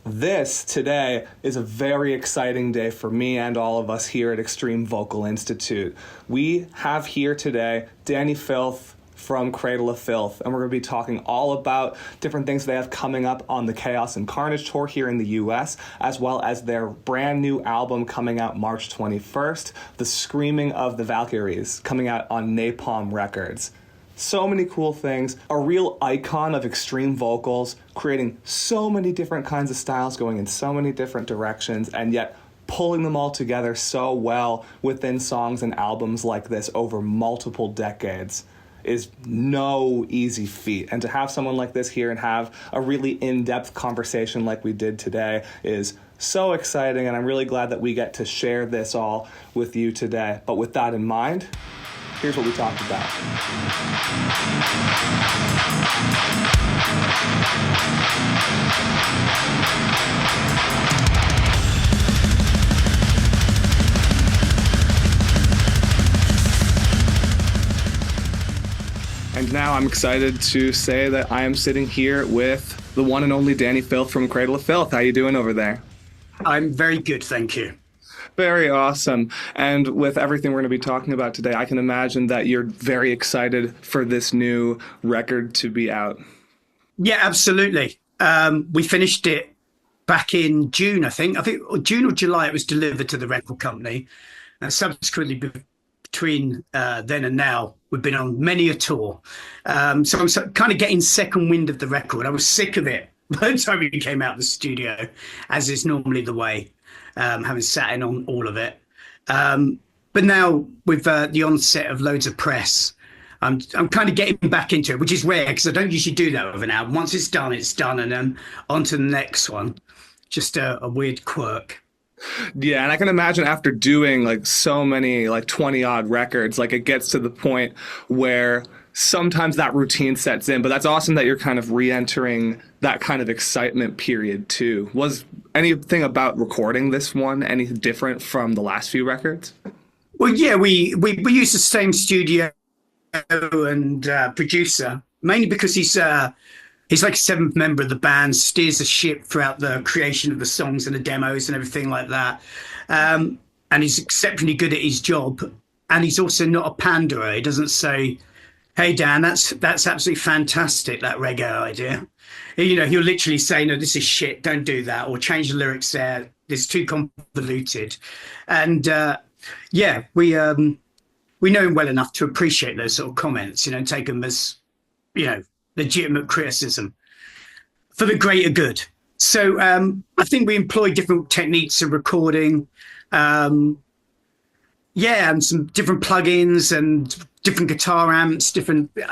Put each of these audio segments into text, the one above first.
This today is a very exciting day for me and all of us here at Extreme Vocal Institute. We have here today Dani Filth from Cradle of Filth, and we're going to be talking all about different things they have coming up on the Chaos and Carnage Tour here in the US, as well as their brand new album coming out March 21st, The Screaming of the Valkyries, coming out on Napalm Records. So many cool things, a real icon of extreme vocals, creating so many different kinds of styles, going in so many different directions, and yet pulling them all together so well within songs and albums like this over multiple decades is no easy feat. And to have someone like this here and have a really in-depth conversation like we did today is so exciting, and I'm really glad that we get to share this all with you today. But with that in mind, here's what we talked about. And now I'm excited to say that I am sitting here with the one and only Dani Filth from Cradle of Filth. How you doing over there? I'm very good, thank you. Very awesome. And with everything we're going to be talking about today, I can imagine that you're very excited for this new record to be out. Yeah, absolutely. We finished it back in June, I think June or July. It was delivered to the record company, and subsequently between then and now, we've been on many a tour. So I'm kind of getting second wind of the record. I was sick of it by the time it came out of the studio, as is normally the way. Having sat in on all of it. But now with the onset of loads of press, I'm kind of getting back into it, which is rare because I don't usually do that with an album. Once it's done, and then on to the next one. Just a weird quirk. Yeah, and I can imagine after doing like so many, like 20 odd records, like it gets to the point where sometimes that routine sets in, but that's awesome that you're kind of re-entering that kind of excitement period too. Was anything about recording this one any different from the last few records? Well, yeah, we used the same studio and producer, mainly because he's like a seventh member of the band, steers the ship throughout the creation of the songs and the demos and everything like that. And he's exceptionally good at his job. And he's also not a panderer. He doesn't say, "Hey Dan, that's absolutely fantastic, that reggae idea." You know, he'll literally say, "No, this is shit, don't do that," or change the lyrics there, it's too convoluted. And yeah, we know him well enough to appreciate those sort of comments, and take them as, legitimate criticism for the greater good. So I think we employ different techniques of recording. Yeah, and some different plugins and different guitar amps,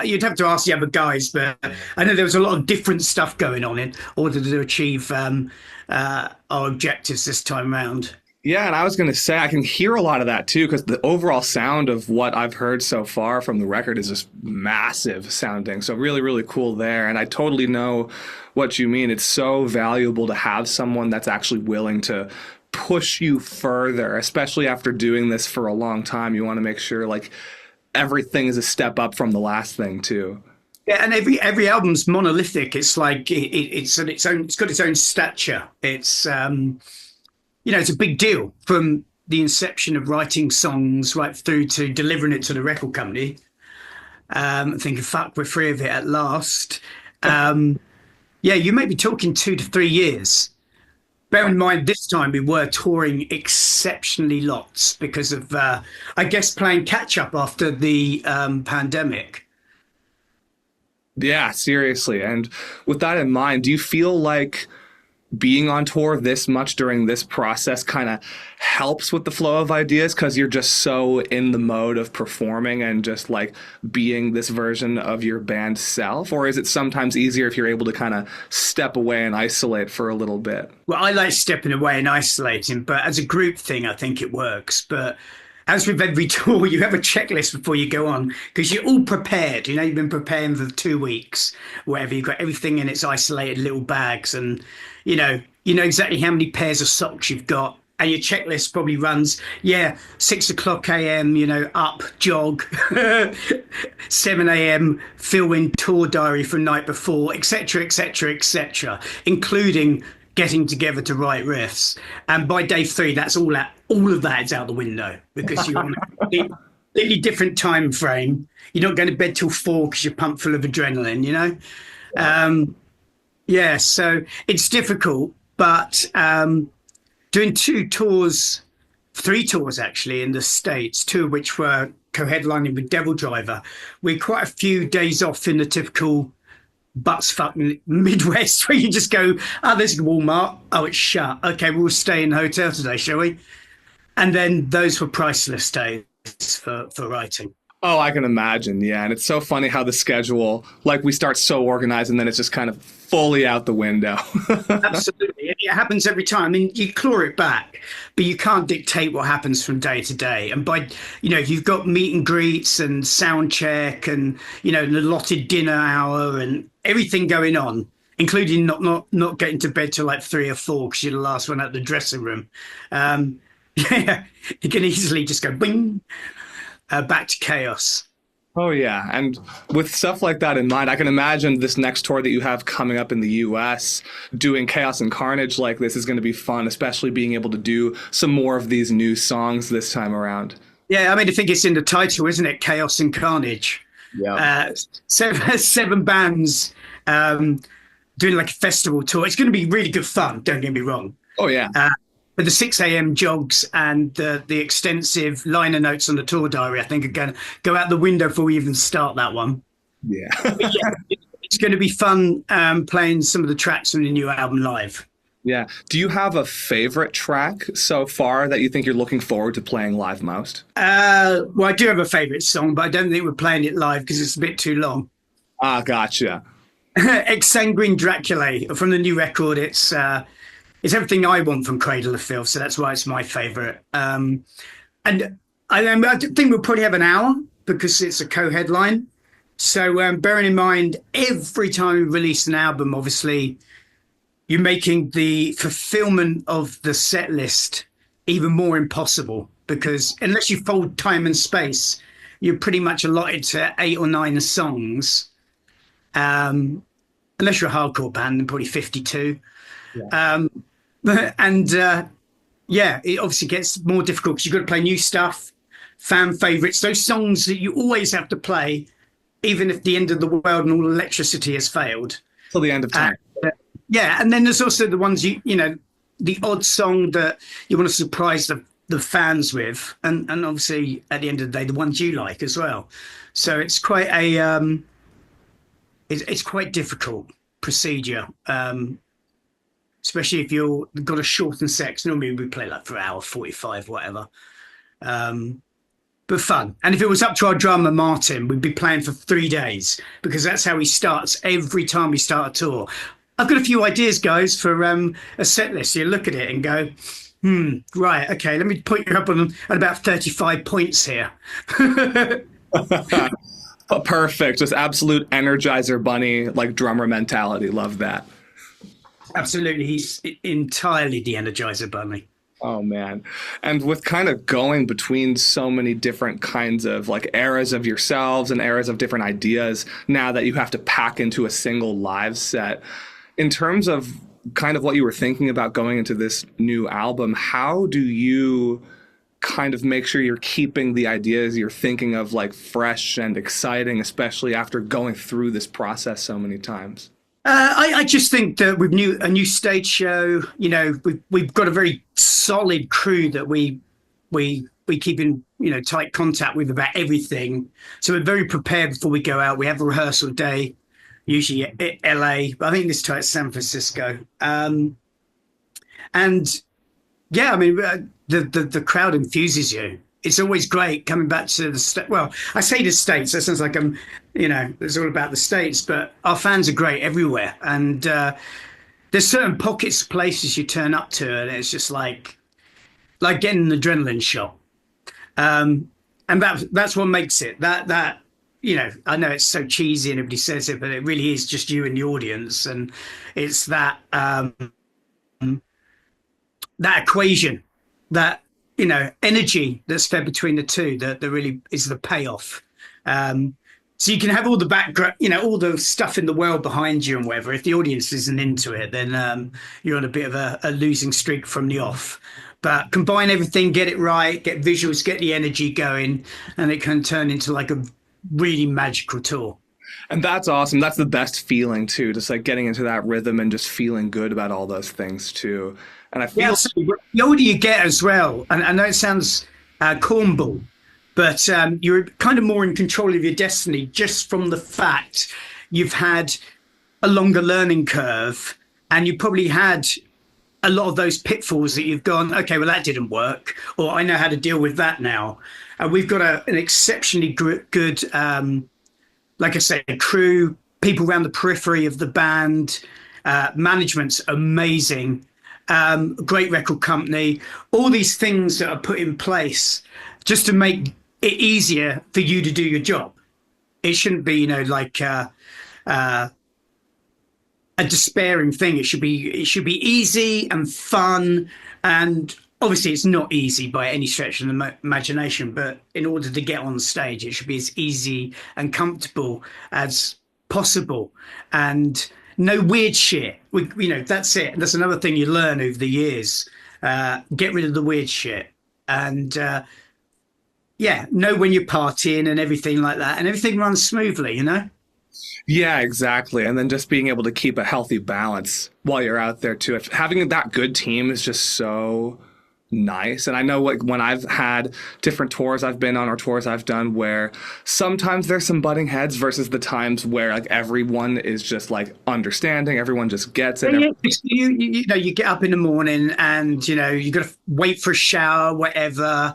you'd have to ask the other guys, but I know there was a lot of different stuff going on in order to achieve our objectives this time around. Yeah, and I was going to say, I can hear a lot of that too, because the overall sound of what I've heard so far from the record is just massive sounding. So really, really cool there. And I totally know what you mean. It's so valuable to have someone that's actually willing to push you further, especially after doing this for a long time. You want to make sure like everything is a step up from the last thing too. Yeah, and every album's monolithic. It's like it's got its own stature. It's it's a big deal from the inception of writing songs right through to delivering it to the record company. Thinking, fuck, we're free of it at last. Yeah, you may be talking 2 to 3 years. Bear in mind, this time we were touring exceptionally lots because of, I guess, playing catch up after the pandemic. Yeah, seriously. And with that in mind, do you feel like being on tour this much during this process kind of helps with the flow of ideas because you're just so in the mode of performing and just like being this version of your band self? Or is it sometimes easier if you're able to kind of step away and isolate for a little bit? Well, I like stepping away and isolating, but as a group thing, I think it works. But as with every tour, you have a checklist before you go on because you're all prepared. You've been preparing for 2 weeks, wherever you've got everything in its isolated little bags, and you know exactly how many pairs of socks you've got, and your checklist probably runs, 6 o'clock a.m., up, jog, 7 a.m., fill in tour diary from night before, etc., etc., etc., including getting together to write riffs. And by day 3, that's all of that is out the window because you're on a completely different time frame. You're not going to bed till 4 because you're pumped full of adrenaline, you know? Yeah, so it's difficult, but doing 3 tours actually in the States, 2 of which were co-headlining with Devil Driver. We're quite a few days off in the typical butts fucking Midwest where you just go, oh, there's a Walmart. Oh, it's shut. Okay, we'll stay in the hotel today, shall we? And then those were priceless days for writing. Oh, I can imagine. Yeah. And it's so funny how the schedule, like we start so organized and then it's just kind of fully out the window. Absolutely. It happens every time. I mean, you claw it back, but you can't dictate what happens from day to day. And you've got meet and greets and sound check and, an allotted dinner hour and everything going on, including not getting to bed till like 3 or 4 because you're the last one out the dressing room. Yeah, you can easily just go bing. Back to chaos. Oh, yeah. And with stuff like that in mind, I can imagine this next tour that you have coming up in the US, doing Chaos and Carnage like this is going to be fun, especially being able to do some more of these new songs this time around. Yeah, I mean, I think it's in the title, isn't it? Chaos and Carnage. Yeah. 7 bands doing like a festival tour. It's going to be really good fun, don't get me wrong. Oh, yeah. But the 6 a.m. jogs and the extensive liner notes on the tour diary, I think, are going to go out the window before we even start that one. Yeah. Yeah, it's going to be fun playing some of the tracks from the new album live. Yeah. Do you have a favorite track so far that you think you're looking forward to playing live most? Well, I do have a favorite song, but I don't think we're playing it live because it's a bit too long. Ah, gotcha. Exsanguine Draculae from the new record. It's everything I want from Cradle of Filth, so that's why it's my favourite. And I think we'll probably have an hour because it's a co-headline. So bearing in mind, every time we release an album, obviously, you're making the fulfillment of the set list even more impossible because unless you fold time and space, you're pretty much allotted to 8 or 9 songs. Unless you're a hardcore band, then probably 52. Yeah. It obviously gets more difficult because you've got to play new stuff, fan favorites, those songs that you always have to play, even if the end of the world and all electricity has failed. Till the end of time. And then there's also the ones the odd song that you want to surprise the fans with, and obviously at the end of the day, the ones you like as well. So it's quite it's quite difficult procedure. Especially if you've got a shortened set. Normally we play like for an hour 45, whatever. But fun. And if it was up to our drummer, Martin, we'd be playing for 3 days because that's how he starts every time we start a tour. I've got a few ideas, guys, for a set list. You look at it and go, right, okay, let me put you up on at about 35 points here. Perfect. Just absolute Energizer Bunny, like drummer mentality. Love that. Absolutely. He's entirely the Energizer Bunny. Oh, man. And with kind of going between so many different kinds of like eras of yourselves and eras of different ideas now that you have to pack into a single live set, in terms of kind of what you were thinking about going into this new album, how do you kind of make sure you're keeping the ideas you're thinking of like fresh and exciting, especially after going through this process so many times? I just think that with a new stage show, we've got a very solid crew that we keep in tight contact with about everything. So we're very prepared before we go out. We have a rehearsal day, usually at LA, but I think this time it's San Francisco. And yeah, I mean, the crowd infuses you. It's always great coming back to well, I say the States, that sounds like it's all about the States, but our fans are great everywhere. And there's certain pockets of places you turn up to and it's just like getting an adrenaline shot. And that's what makes it that I know it's so cheesy and everybody says it, but it really is just you and the audience. And it's that equation, that energy that's fed between the two that really is the payoff. So you can have all the background, all the stuff in the world behind you and whatever. If the audience isn't into it, then you're on a bit of a losing streak from the off. But combine everything, get it right, get visuals, get the energy going, and it can turn into like a really magical tour. And that's awesome. That's the best feeling too, just like getting into that rhythm and just feeling good about all those things too. And I feel So the older you get as well, and I know it sounds cornball, but you're kind of more in control of your destiny just from the fact you've had a longer learning curve, and you probably had a lot of those pitfalls that you've gone, okay, well, that didn't work, or I know how to deal with that now. And we've got an exceptionally good, like I say, crew, people around the periphery of the band, management's amazing, great record company, all these things that are put in place just to make it easier for you to do your job. It shouldn't be, like a despairing thing. It should be easy and fun, and obviously it's not easy by any stretch of the imagination, but in order to get on stage it should be as easy and comfortable as possible, and no weird shit. That's it. That's another thing you learn over the years. Get rid of the weird shit, and know when you're partying and everything like that, and everything runs smoothly. Yeah, exactly. And then just being able to keep a healthy balance while you're out there too. Having that good team is just so nice. And I know when I've had different tours I've been on or tours I've done where sometimes there's some butting heads versus the times where like everyone is just like understanding, everyone just gets it. You get up in the morning and you got to wait for a shower, whatever,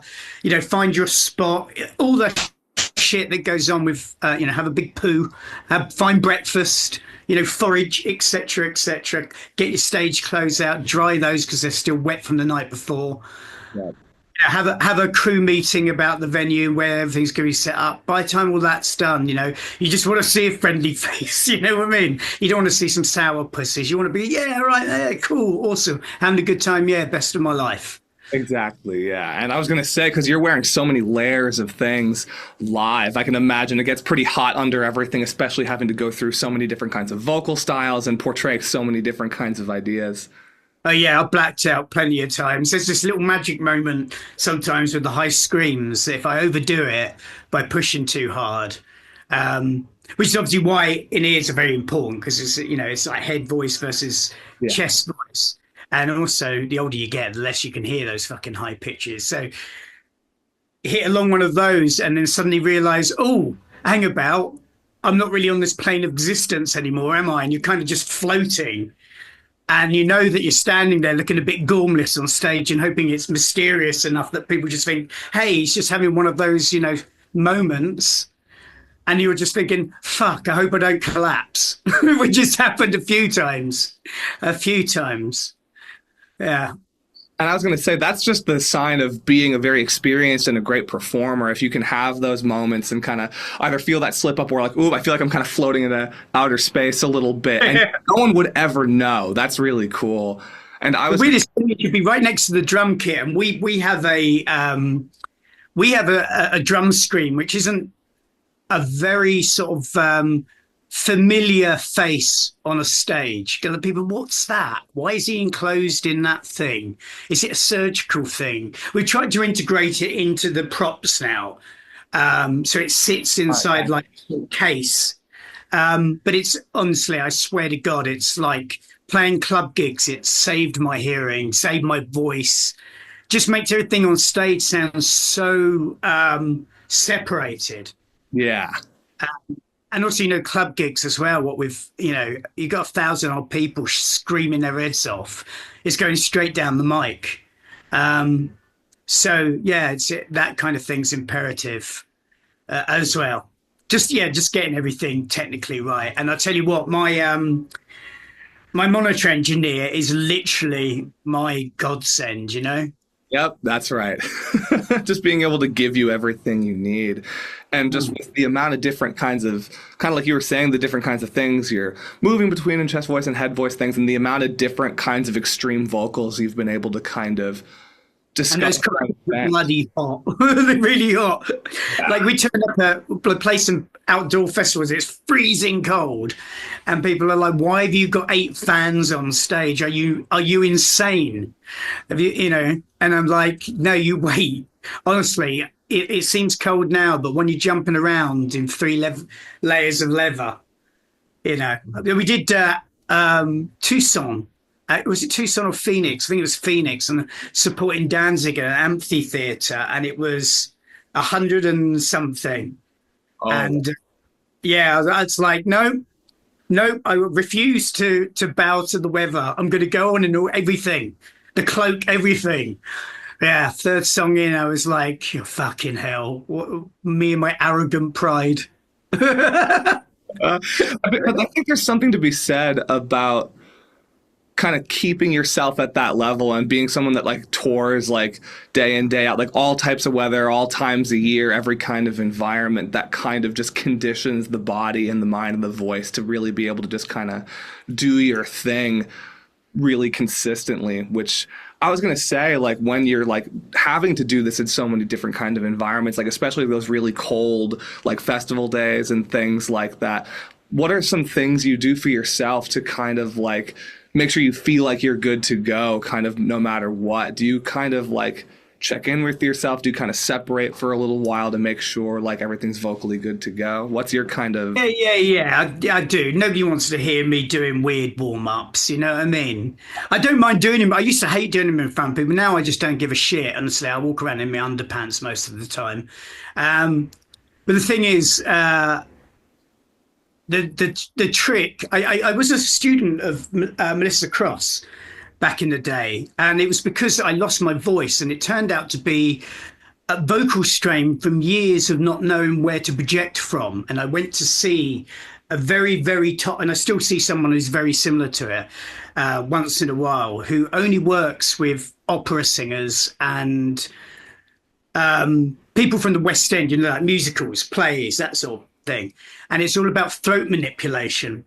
find your spot, all that shit that goes on with have a big poo, find breakfast, forage, etc., get your stage clothes out, dry those because they're still wet from the night before. Yeah. Have a crew meeting about the venue where everything's going to be set up. By the time all that's done, you just want to see a friendly face. You know what I mean? You don't want to see some sour pussies. You want to be, yeah, right, yeah, cool, awesome, having a good time, yeah, best of my life. Exactly, yeah. And I was going to say, because you're wearing so many layers of things live, I can imagine it gets pretty hot under everything, especially having to go through so many different kinds of vocal styles and portray so many different kinds of ideas. Oh, yeah, I've blacked out plenty of times. There's this little magic moment sometimes with the high screams if I overdo it by pushing too hard, which is obviously why in-ears are very important, because it's like head voice versus chest voice. And also, the older you get, the less you can hear those fucking high pitches. So hit along one of those and then suddenly realize, oh, hang about, I'm not really on this plane of existence anymore, am I? And you're kind of just floating. And you know that you're standing there looking a bit gormless on stage and hoping it's mysterious enough that people just think, hey, he's just having one of those, moments. And you were just thinking, fuck, I hope I don't collapse, which has happened a few times. Yeah. And I was going to say, that's just the sign of being a very experienced and a great performer. If you can have those moments and kind of either feel that slip up or like, ooh, I feel like I'm kind of floating in outer space a little bit. And no one would ever know. That's really cool. And I was... We should be right next to the drum kit. And we have a drum screen, which isn't a very sort of familiar face on a stage. Go to people, what's that? Why is he enclosed in that thing? Is it a surgical thing? We've tried to integrate it into the props now, so it sits inside like a case. But it's honestly, I swear to God, it's like playing club gigs. It saved my hearing, saved my voice, just makes everything on stage sound so separated. Yeah. And also, club gigs as well. What with, you got 1,000 odd people screaming their heads off. It's going straight down the mic. So yeah, that kind of thing's imperative as well. Just getting everything technically right. And I tell you what, my monitor engineer is literally my godsend. Yep, that's right. Just being able to give you everything you need. And just with the amount of different kinds of, kind of like you were saying, the different kinds of things you're moving between in chest voice and head voice things, and the amount of different kinds of extreme vocals you've been able to kind of And those disgusting. cars are bloody hot. They're really hot. Yeah. Like we turn up at play some outdoor festivals, it's freezing cold. And people are like, why have you got 8 fans on stage? Are you insane? Have you know? And I'm like, no, you wait. Honestly, it seems cold now, but when you're jumping around in 3 layers of leather, you know. We did Tucson. Was it Tucson or Phoenix? I think it was Phoenix, and supporting Danzig at an amphitheater, and it was 100 and something. Oh. And yeah, it's like, no, I refuse to bow to the weather. I'm going to go on and do everything, the cloak, everything. Yeah, third song in, I was like, fucking hell, me and my arrogant pride. I think there's something to be said about kind of keeping yourself at that level and being someone that like tours like day in, day out, like all types of weather, all times of year, every kind of environment, that kind of just conditions the body and the mind and the voice to really be able to just kind of do your thing really consistently. Which I was going to say, like, when you're like having to do this in so many different kind of environments, like especially those really cold like festival days and things like that, what are some things you do for yourself to kind of like make sure you feel like you're good to go kind of no matter what? Do you kind of like check in with yourself? Do you kind of separate for a little while to make sure like everything's vocally good to go? What's your kind of... Yeah, I do. Nobody wants to hear me doing weird warm-ups, you know what I mean? I don't mind doing them. I used to hate doing them in front of people. Now I just don't give a shit, honestly. I walk around in my underpants most of the time. But the thing is, the trick, I was a student of Melissa Cross back in the day, and it was because I lost my voice, and it turned out to be a vocal strain from years of not knowing where to project from. And I went to see a very, very top, and I still see someone who's very similar to her once in a while, who only works with opera singers and people from the West End, you know, like musicals, plays, that sort of thing. And it's all about throat manipulation.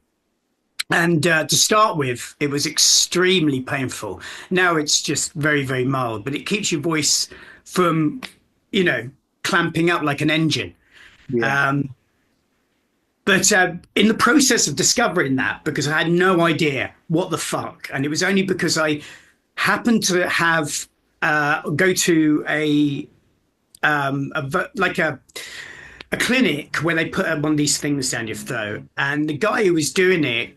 And to start with, it was extremely painful. Now it's just very, very mild, but it keeps your voice from, you know, clamping up like an engine. Yeah. But in the process of discovering that, because I had no idea what the fuck, and it was only because I happened to have go to a clinic where they put one of these things down your throat, and the guy who was doing it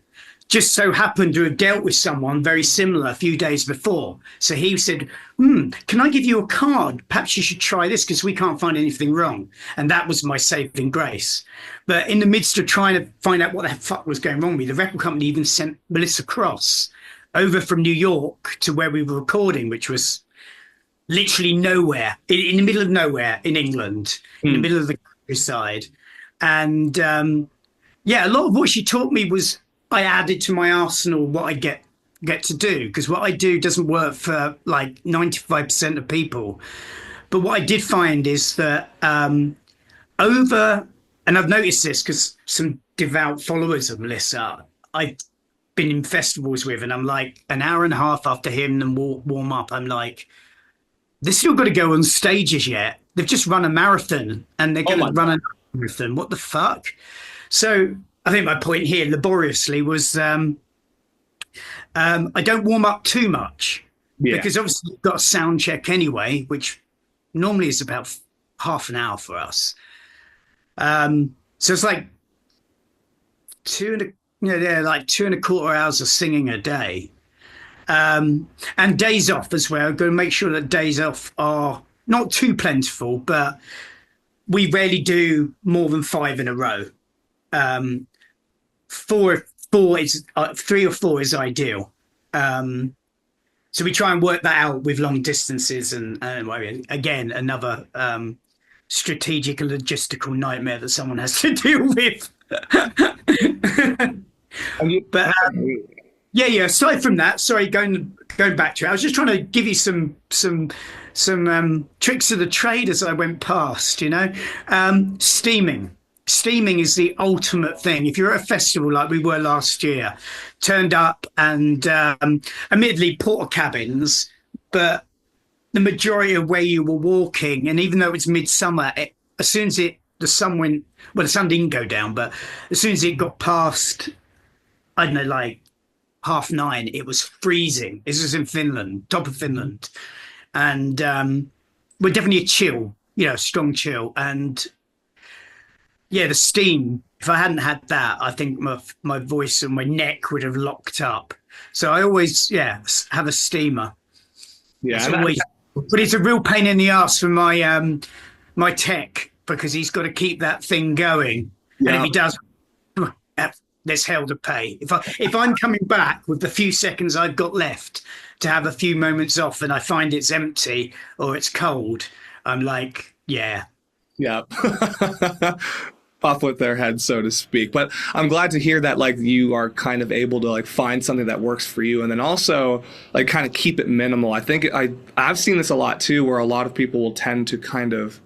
just so happened to have dealt with someone very similar a few days before. So he said, can I give you a card? Perhaps you should try this because we can't find anything wrong. And that was my saving grace. But in the midst of trying to find out what the fuck was going wrong with me, the record company even sent Melissa Cross over from New York to where we were recording, which was literally nowhere, in the middle of nowhere in England, in the middle of the countryside. And yeah, a lot of what she taught me was I added to my arsenal what I get to do, because what I do doesn't work for like 95% of people. But what I did find is that and I've noticed this because some devout followers of Melissa I've been in festivals with, and I'm like an hour and a half after hearing them warm up, I'm like, they've still got to go on stages yet. They've just run a marathon and they're going to run a marathon. What the fuck? So I think my point here, laboriously, was I don't warm up too much because obviously you've got a sound check anyway, which normally is about half an hour for us. So it's like 2.25 hours of singing a day. And days off as well. I've got to make sure that days off are not too plentiful, but we rarely do more than 5 in a row. 3 or 4 is ideal. So we try and work that out with long distances, and again, another strategic and logistical nightmare that someone has to deal with. But yeah. Aside from that, sorry, going back to it, I was just trying to give you some tricks of the trade as I went past. You know, Steaming is the ultimate thing. If you're at a festival like we were last year, turned up and admittedly porta cabins, but the majority of where you were walking, and even though it's midsummer, as soon as the sun went, well, the sun didn't go down, but as soon as it got past, I don't know, like 9:30, it was freezing. This was in Finland, top of Finland, and we're definitely a chill, strong chill, and yeah, the steam. If I hadn't had that, I think my voice and my neck would have locked up. So I always, have a steamer. Yeah, Always, but it's a real pain in the ass for my tech because he's got to keep that thing going, and if he does, there's hell to pay. If I'm coming back with the few seconds I've got left to have a few moments off, and I find it's empty or it's cold, I'm like, yeah. Off with their heads, so to speak. But I'm glad to hear that like you are kind of able to like find something that works for you, and then also like kind of keep it minimal. I think I've seen this a lot too, where a lot of people will tend to kind of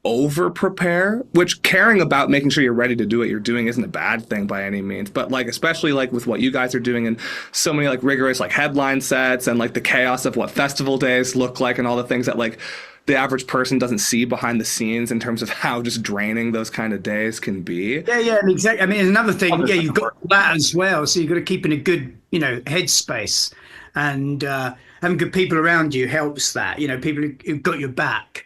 over prepare, which caring about making sure you're ready to do what you're doing isn't a bad thing by any means, but like especially like with what you guys are doing and so many like rigorous like headline sets and like the chaos of what festival days look like and all the things that like the average person doesn't see behind the scenes in terms of how just draining those kind of days can be. Yeah, exactly. I mean, another thing, you've got that as well. So you've got to keep in a good, headspace, and having good people around you helps that. People who've got your back.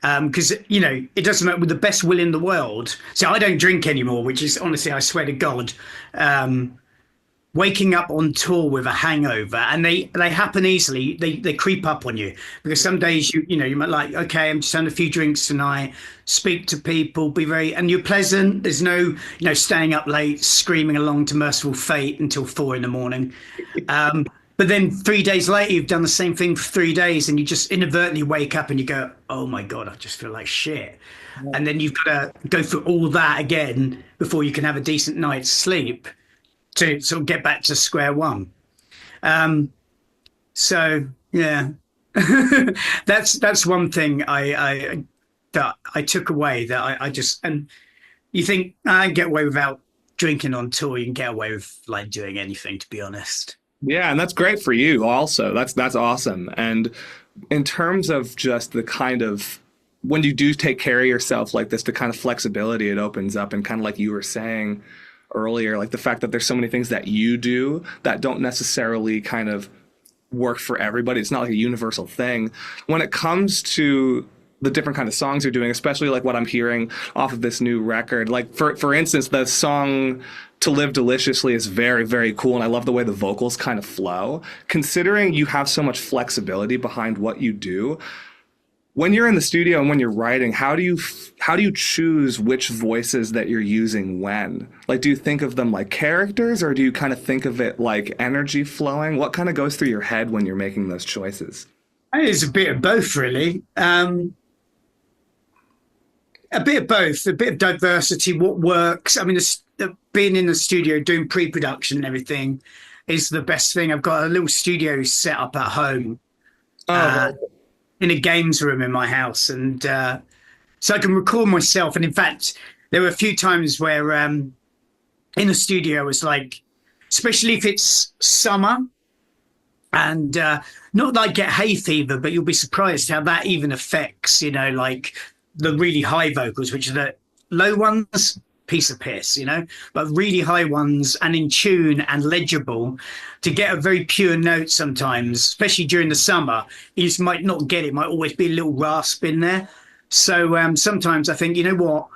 Because it doesn't matter with the best will in the world. So I don't drink anymore, which is honestly, I swear to God. Waking up on tour with a hangover, and they happen easily. They creep up on you because some days you might like, okay, I'm just having a few drinks tonight, speak to people, and you're pleasant. There's no staying up late screaming along to Merciful Fate until 4 a.m. But then 3 days later you've done the same thing for 3 days, and you just inadvertently wake up and you go, oh my God, I just feel like shit. And then you've got to go through all that again before you can have a decent night's sleep to sort of get back to square one. So yeah, that's one thing I took away, that I just, and you think I get away without drinking on tour, you can get away with like doing anything, to be honest. Yeah, and that's great for you also. That's awesome. And in terms of just the kind of when you do take care of yourself like this, the kind of flexibility it opens up, and kind of like you were saying earlier, like the fact that there's so many things that you do that don't necessarily kind of work for everybody. It's not like a universal thing. When it comes to the different kind of songs you're doing, especially like what I'm hearing off of this new record, like for instance, the song To Live Deliciously is very, very cool, and I love the way the vocals kind of flow. Considering you have so much flexibility behind what you do, when you're in the studio and when you're writing, how do you choose which voices that you're using when? Like, do you think of them like characters, or do you kind of think of it like energy flowing? What kind of goes through your head when you're making those choices? I think it's a bit of both, really. A bit of both, a bit of diversity, what works. I mean, being in the studio doing pre-production and everything is the best thing. I've got a little studio set up at home. In a games room in my house, and so I can record myself. And in fact, there were a few times where in the studio I was like, especially if it's summer, and not that I get hay fever, but you'll be surprised how that even affects, like the really high vocals, which are the low ones, piece of piss, but really high ones and in tune and legible. To get a very pure note sometimes, especially during the summer, you just might not get it, might always be a little rasp in there. So sometimes I think, what,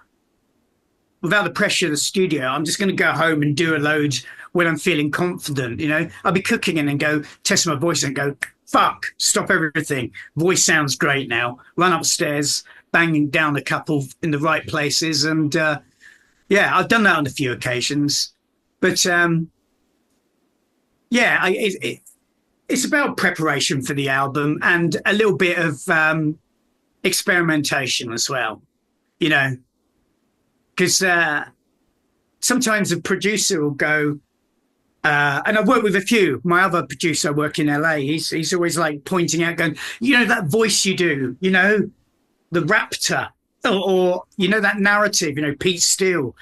without the pressure of the studio, I'm just going to go home and do a load when I'm feeling confident. I'll be cooking and then go test my voice and go, fuck, stop everything. Voice sounds great now. Run upstairs, banging down a couple in the right places. And I've done that on a few occasions. But it's about preparation for the album and a little bit of experimentation as well, because sometimes a producer will go, and I've worked with a few. My other producer, I work in LA, he's always like pointing out, going, that voice you do, the raptor, or that narrative, Pete Steele.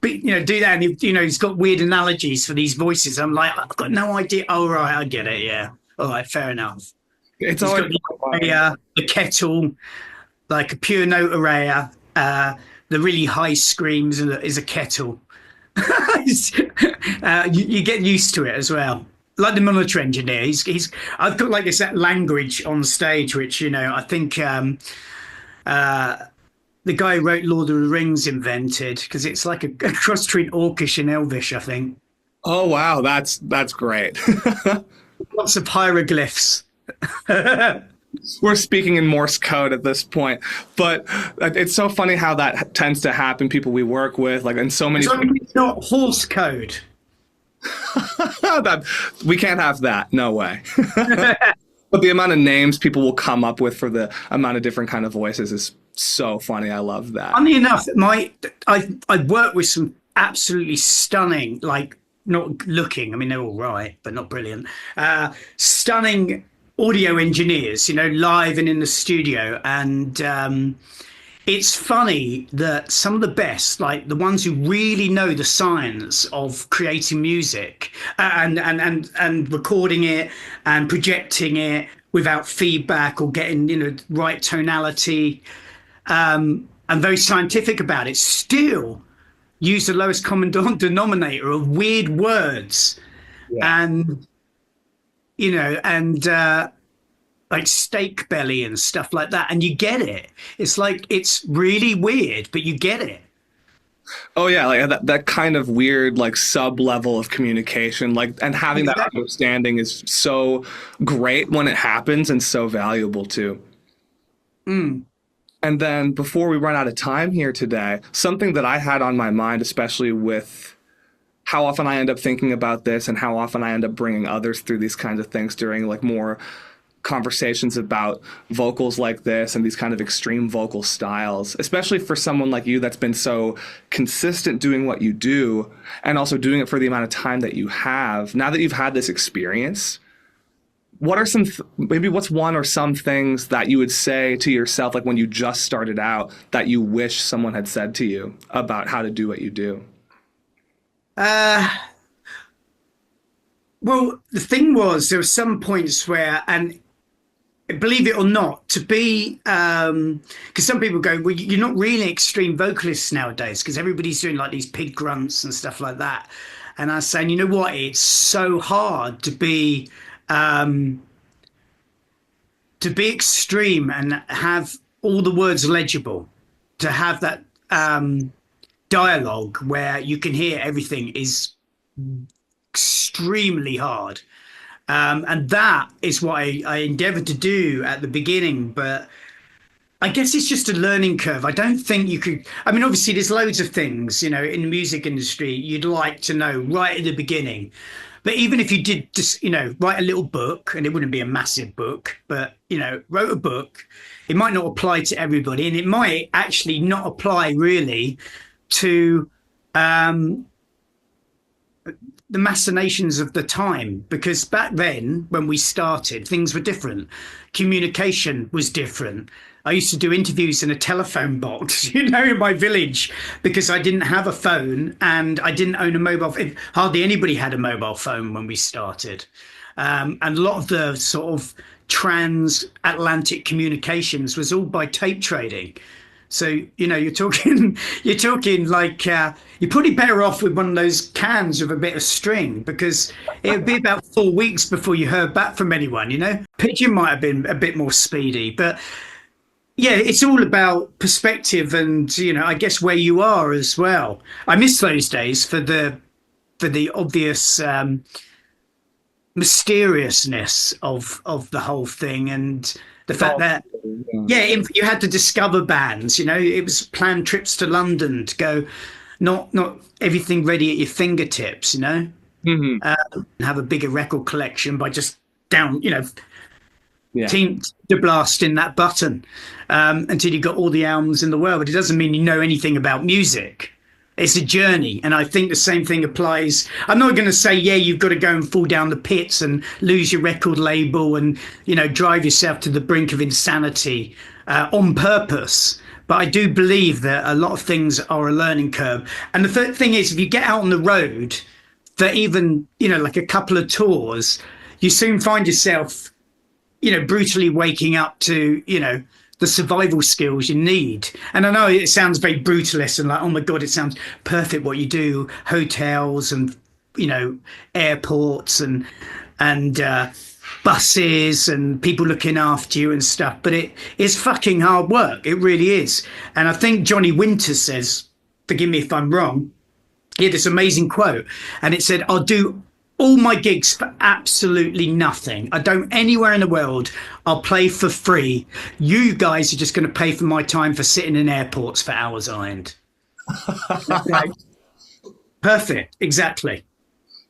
But, do that, and he's got weird analogies for these voices. I'm like, I've got no idea. Oh, right, I get it, yeah. All right, fair enough. It's He's always got the so fun. araya, the kettle, like a pure note araya. The really high screams is a kettle. You get used to it as well. Like the monitor engineer, he's. I've got like this that language on stage, which I think the guy who wrote Lord of the Rings invented because it's like a cross between Orcish and Elvish. I think Oh wow, that's great. lots of hieroglyphs. We're speaking in Morse code at this point, but it's so funny how that tends to happen. People we work with, like, and so many As long as it's not horse code. that we can't have that. No way. But the amount of names people will come up with for the amount of different kind of voices is so funny. I love that. Funny enough, I worked with some absolutely stunning, like not looking. I mean, they're all right, but not brilliant. Stunning audio engineers, live and in the studio, and it's funny that some of the best, like the ones who really know the science of creating music and recording it and projecting it without feedback or getting right tonality, and very scientific about it, still use the lowest common denominator of weird words, Yeah. and like steak belly and stuff like that, and you get it. It's like it's really weird, but you get it. Oh yeah, like that kind of weird like sub level of communication, like, and having that Exactly. understanding is so great when it happens and so valuable too. Mm. And then before we run out of time here today, something that I had on my mind, especially with how often I end up thinking about this and how often I end up bringing others through these kinds of things during like more conversations about vocals like this and these kind of extreme vocal styles, especially for someone like you that's been so consistent doing what you do and also doing it for the amount of time that you have. Now that you've had this experience, what are maybe what's one or some things that you would say to yourself, like when you just started out, that you wish someone had said to you about how to do what you do? Uh, well, the thing was, there were some points where, and believe it or not, to be, because some people go, well, you're not really extreme vocalists nowadays because everybody's doing like these pig grunts and stuff like that. And I was saying, you know what? It's so hard um, to be extreme and have all the words legible, to have that dialogue where you can hear everything is extremely hard. And that is what I endeavored to do at the beginning. But I guess it's just a learning curve. I don't think you could. I mean, obviously, there's loads of things, in the music industry you'd like to know right at the beginning. But even if you did just, write a little book, and it wouldn't be a massive book, but, wrote a book, it might not apply to everybody. And it might actually not apply really to the machinations of the time, because back then when we started things were different, communication was different. I used to do interviews in a telephone box in my village because I didn't have a phone and I didn't own a mobile phone. Hardly anybody had a mobile phone when we started, and a lot of the sort of transatlantic communications was all by tape trading. So you're talking like you're probably better off with one of those cans with a bit of string, because it would be about 4 weeks before you heard back from anyone. Pigeon might have been a bit more speedy, but yeah, it's all about perspective and I guess where you are as well. I miss those days for the obvious mysteriousness of the whole thing, and the fact that you had to discover bands. It was planned trips to London to go, not everything ready at your fingertips. Hmm. Have a bigger record collection by just Yeah. team to blasting that button until you got all the albums in the world. But it doesn't mean you know anything about music. It's a journey, and I think the same thing applies. I'm not going to say, you've got to go and fall down the pits and lose your record label and drive yourself to the brink of insanity on purpose. But I do believe that a lot of things are a learning curve. And the third thing is, if you get out on the road for even like a couple of tours, you soon find yourself brutally waking up to, the survival skills you need. And I know it sounds very brutalist and like, oh my God, it sounds perfect what you do, hotels and, airports and buses and people looking after you and stuff. But it is fucking hard work. It really is. And I think Johnny Winters says, forgive me if I'm wrong, he had this amazing quote. And it said, I'll do all my gigs for absolutely nothing. I don't anywhere in the world. I'll play for free. You guys are just going to pay for my time for sitting in airports for hours on end. Perfect. Exactly.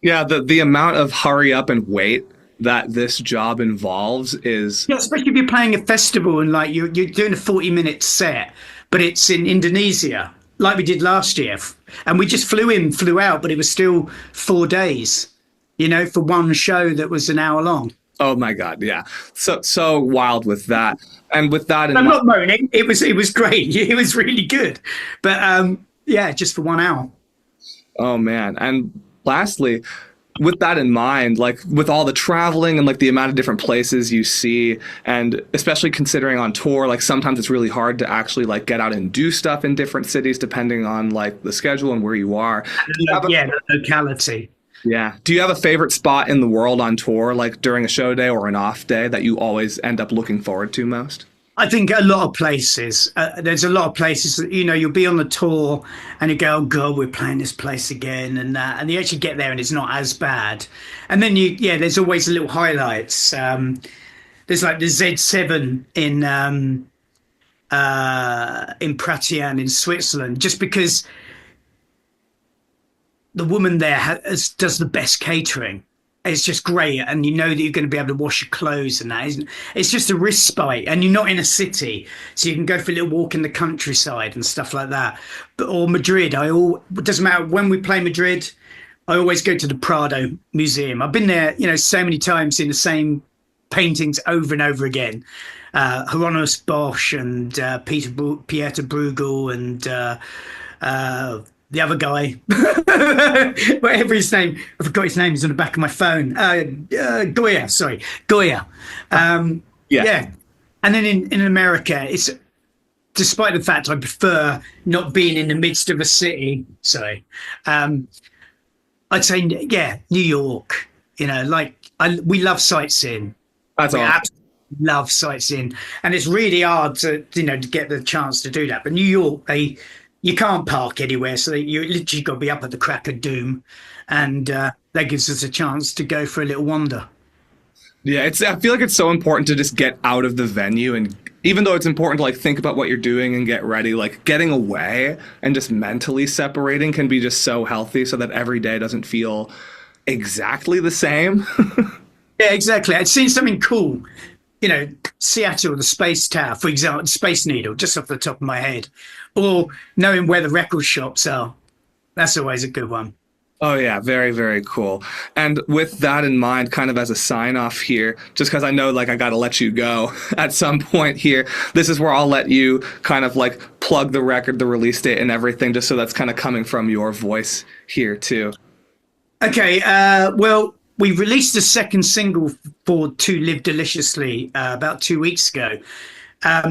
Yeah. The amount of hurry up and wait that this job involves is... Yeah, especially if you're playing a festival and like you're doing a 40-minute set, but it's in Indonesia, like we did last year. And we just flew in, flew out, but it was still 4 days. For one show that was an hour long. Oh my God, yeah. So wild with that. And with that in I'm not moaning. It was great. It was really good. But just for 1 hour. Oh man. And lastly, with that in mind, like with all the traveling and like the amount of different places you see, and especially considering on tour, like sometimes it's really hard to actually like get out and do stuff in different cities depending on like the schedule and where you are. The locality. Yeah. Do you have a favorite spot in the world on tour, like during a show day or an off day, that you always end up looking forward to most? I think a lot of places. There's a lot of places that, you'll be on the tour and you go, oh God, we're playing this place again. And you actually get there and it's not as bad. And then there's always little highlights. There's like the Z7 in Pratian in Switzerland, just because the woman there does the best catering. It's just great. And you know that you're going to be able to wash your clothes and that. It's just a respite. And you're not in a city. So you can go for a little walk in the countryside and stuff like that. Or Madrid. It doesn't matter when we play Madrid, I always go to the Prado Museum. I've been there, so many times, seeing the same paintings over and over again. Hieronymus Bosch and Pieter Bruegel and the other guy, whatever his name, I forgot his name, he's on the back of my phone. Goya. Yeah. And then in America, it's, despite the fact I prefer not being in the midst of a city, I'd say, New York. We love sightseeing. That's awesome. Absolutely love sightseeing. And it's really hard to get the chance to do that. But New York, you can't park anywhere, so you literally got to be up at the crack of doom, and that gives us a chance to go for a little wander. Yeah, I feel like it's so important to just get out of the venue, and even though it's important to like think about what you're doing and get ready, like getting away and just mentally separating can be just so healthy, so that every day doesn't feel exactly the same. Yeah, exactly. I'd seen something cool. Seattle, the Space Tower, for example, Space Needle, just off the top of my head, or knowing where the record shops are. That's always a good one. Oh, yeah. Very, very cool. And with that in mind, kind of as a sign off here, just because I know like I got to let you go at some point here, this is where I'll let you kind of like plug the record, the release date and everything, just so that's kind of coming from your voice here too. Okay. Well, we released the second single for To Live Deliciously about 2 weeks ago.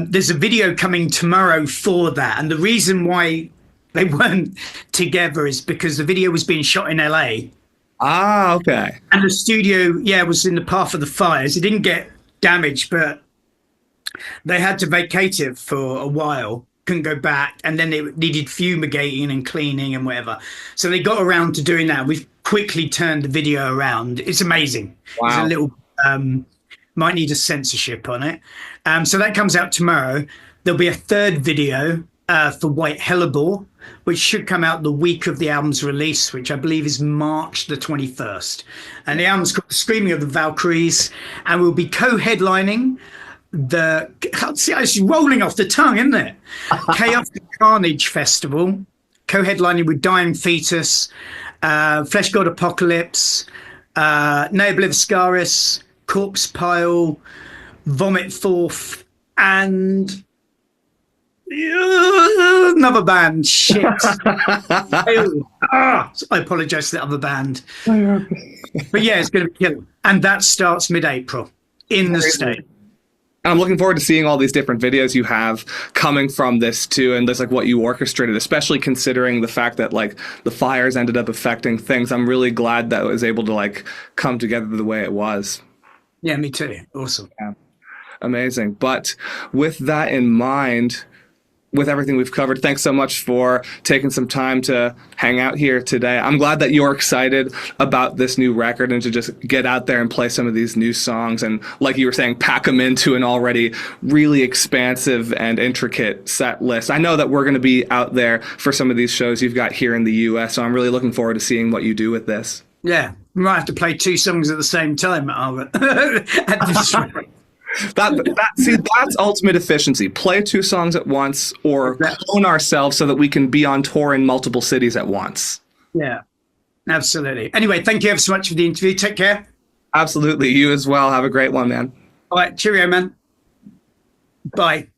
There's a video coming tomorrow for that. And the reason why they weren't together is because the video was being shot in LA. Ah, okay. And the studio, was in the path of the fires. It didn't get damaged, but they had to vacate it for a while. Couldn't go back. And then it needed fumigating and cleaning and whatever. So they got around to doing that. We've quickly turned the video around. It's amazing. Wow. There's a little, might need a censorship on it. So that comes out tomorrow. There'll be a third video for White Hellebore, which should come out the week of the album's release, which I believe is March the 21st. And the album's called Screaming of the Valkyries, and we'll be co-headlining it's rolling off the tongue, isn't it? Chaos Carnage Festival, co-headlining with Dying Fetus, Flesh God Apocalypse, Nea Obliviscaris, Corpse Pile, Vomit Forth, and another band. Shit. I apologise to the other band. But yeah, it's going to be killer. And that starts mid-April in the States. I'm looking forward to seeing all these different videos you have coming from this too, and just like what you orchestrated, especially considering the fact that like the fires ended up affecting things. I'm really glad that it was able to like come together the way it was. Yeah, me too. Awesome. Yeah. Amazing. But with that in mind, with everything we've covered, thanks so much for taking some time to hang out here today. I'm glad that you're excited about this new record and to just get out there and play some of these new songs and, like you were saying, pack them into an already really expansive and intricate set list. I know that we're going to be out there for some of these shows you've got here in the US, so I'm really looking forward to seeing what you do with this. Yeah, we might have to play 2 songs at the same time, Albert. At this rate. See, that's ultimate efficiency. Play 2 songs at once or clone ourselves so that we can be on tour in multiple cities at once. Yeah, absolutely. Anyway, thank you ever so much for the interview. Take care. Absolutely. You as well. Have a great one, man. All right. Cheerio, man. Bye.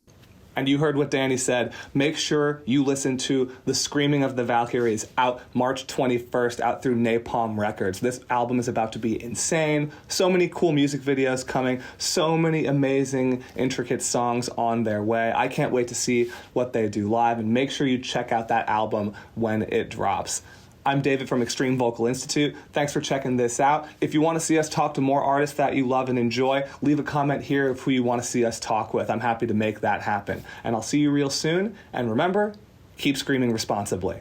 And you heard what Dani said. Make sure you listen to The Screaming of the Valkyries, out March 21st, out through Napalm Records. This album is about to be insane. So many cool music videos coming. So many amazing, intricate songs on their way. I can't wait to see what they do live. And make sure you check out that album when it drops. I'm David from Extreme Vocal Institute. Thanks for checking this out. If you want to see us talk to more artists that you love and enjoy, leave a comment here of who you want to see us talk with. I'm happy to make that happen. And I'll see you real soon. And remember, keep screaming responsibly.